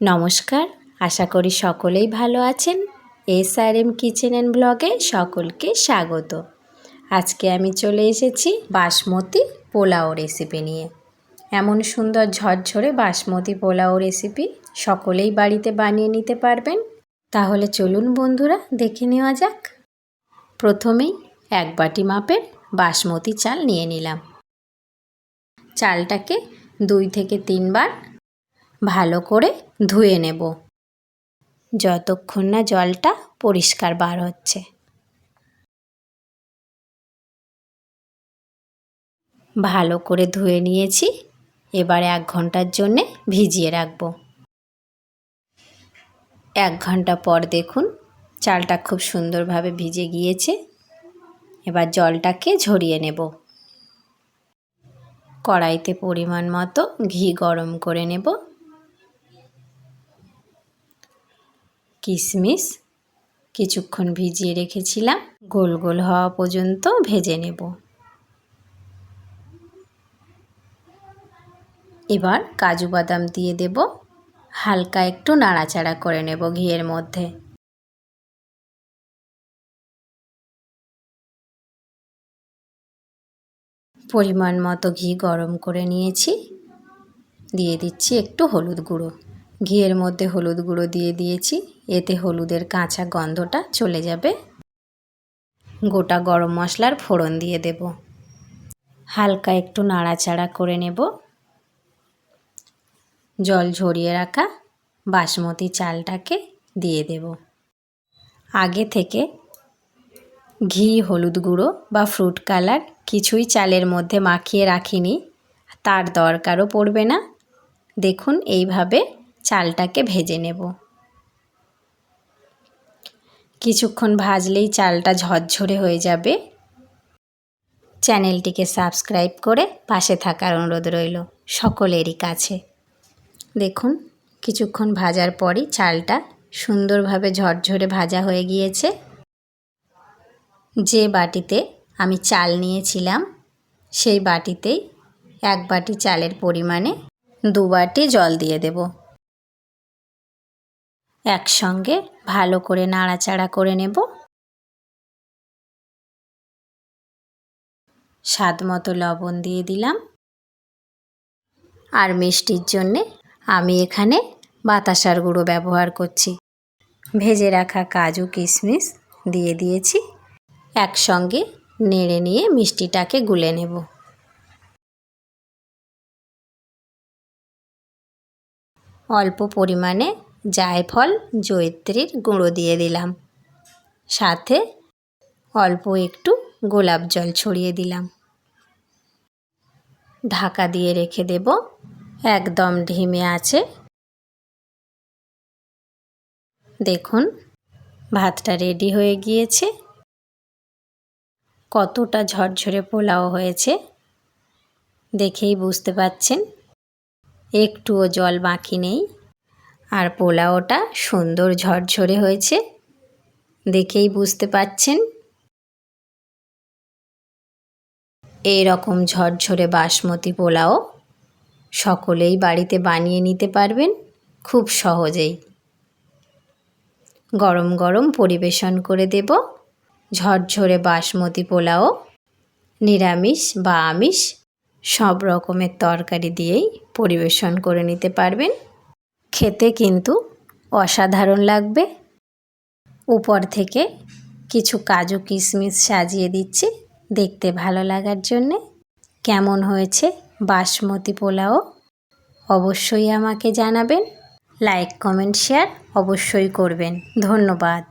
নমস্কার, আশা করি সকলেই ভালো আছেন। SRM কিচেন অ্যান্ড ব্লগে সকলকে স্বাগত। আজকে আমি চলে এসেছি বাসমতি পোলাও রেসিপি নিয়ে। এমন সুন্দর ঝরঝরে বাসমতি পোলাও রেসিপি সকলেই বাড়িতে বানিয়ে নিতে পারবেন। তাহলে চলুন বন্ধুরা, দেখে নেওয়া যাক। প্রথমেই 1 বাটি মাপের বাসমতি চাল নিয়ে নিলাম। চালটাকে 2 থেকে 3 বার ভালো করে ধুয়ে নেব, যতক্ষণ না জলটা পরিষ্কার বার হচ্ছে। ভালো করে ধুয়ে নিয়েছি। এবার 1 ঘন্টার জন্যে ভিজিয়ে রাখব। 1 ঘন্টা পর দেখুন চালটা খুব সুন্দরভাবে ভিজে গিয়েছে। এবার জলটাকে ঝরিয়ে নেব। কড়াইতে পরিমাণ মতো ঘি গরম করে নেব। কিশমিশ কিছুক্ষণ ভিজিয়ে রেখেছিলাম, গোল গোল হওয়া পর্যন্ত ভেজে নেব। এবার কাজু বাদাম দিয়ে দেব। হালকা একটু নাড়াচাড়া করে নেব ঘিয়ের মধ্যে। পরিমাণ মতো ঘি গরম করে নিয়েছি। দিয়ে দিচ্ছি একটু হলুদ গুঁড়ো। ঘিয়ের মধ্যে হলুদ গুঁড়ো দিয়ে দিয়েছি, এতে হলুদের কাঁচা গন্ধটা চলে যাবে। গোটা গরম মশলার ফোড়ন দিয়ে দেব। হালকা একটু নাড়াচাড়া করে নেব। জল ঝরিয়ে রাখা বাসমতি চালটাকে দিয়ে দেব। আগে থেকে ঘি, হলুদ গুঁড়ো বা ফ্রুট কালার কিছুই চালের মধ্যে মাখিয়ে রাখিনি, তার দরকারও পড়বে না। দেখুন এইভাবে চালটাকে ভেজে নেব। কিছুক্ষণ ভাজলেই চালটা ঝরঝরে হয়ে যাবে। চ্যানেলটিকে সাবস্ক্রাইব করে পাশে থাকার অনুরোধ রইল সকলেরই কাছে। দেখুন কিছুক্ষণ ভাজার পরই চালটা সুন্দরভাবে ঝরঝরে ভাজা হয়ে গিয়েছে। যে বাটিতে আমি চাল নিয়েছিলাম সেই বাটিতেই 1 বাটি চালের পরিমাণে 2 বাটি জল দিয়ে দেব। একসঙ্গে ভালো করে নাড়াচাড়া করে নেব। স্বাদ মতো লবণ দিয়ে দিলাম। আর মিষ্টির জন্যে আমি এখানে বাতাসার গুঁড়ো ব্যবহার করছি। ভেজে রাখা কাজু কিশমিশ দিয়ে দিয়েছি। একসঙ্গে নেড়ে নিয়ে মিষ্টিটাকে গুলে নেব। অল্প পরিমাণে জায়ফল, জয়িত্রীর গুঁড়ো দিয়ে দিলাম। সাথে অল্প একটু গোলাপ জল ছড়িয়ে দিলাম। ঢাকা দিয়ে রেখে দেব একদম ধিমে আঁচে। দেখুন ভাতটা রেডি হয়ে গিয়েছে। কতটা ঝরঝরে পোলাও হয়েছে দেখেই বুঝতে পাচ্ছেন। একটুও জল বাকি নেই। আর পোলাওটা সুন্দর ঝরঝরে হয়েছে দেখেই বুঝতে পাচ্ছেন। এই রকম ঝরঝরে বাসমতি পোলাও সকলেই বাড়িতে বানিয়ে নিতে পারবেন খুব সহজেই। গরম গরম পরিবেশন করে দেব ঝরঝরে বাসমতি পোলাও। নিরামিষ বা আমিষ সব রকমের তরকারি দিয়েই পরিবেশন করে নিতে পারবেন। খেতে কিন্তু অসাধারণ লাগবে। উপর থেকে কিছু কাজু কিশমিশ সাজিয়ে দিচ্ছি দেখতে ভালো লাগার জন্যে। কেমন হয়েছে বাসমতি পোলাও অবশ্যই আমাকে জানাবেন। লাইক, কমেন্ট, শেয়ার অবশ্যই করবেন। ধন্যবাদ।